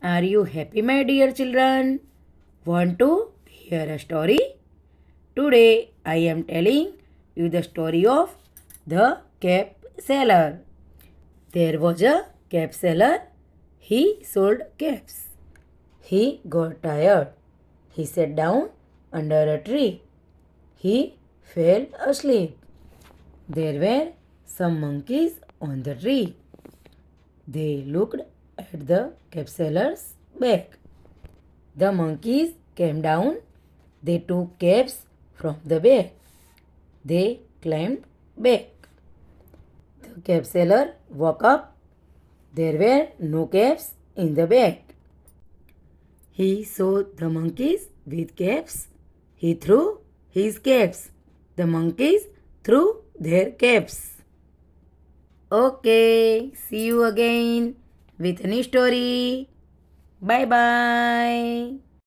Are you happy, my dear children? Want to hear a story? Today I am telling you the story of the cave seller. There was a cave seller. He sold caves. He got tired. He sat down under a tree. He fell asleep. There were some monkeys on the tree. They looked at the cave seller's back. The monkeys came down. They took caves from the bag. They climbed back. The cave seller woke up. There were no caves in the bag. He saw the monkeys with caves. He threw his caves. The monkeys threw their caves. Okay, see you again with a new story. Bye bye.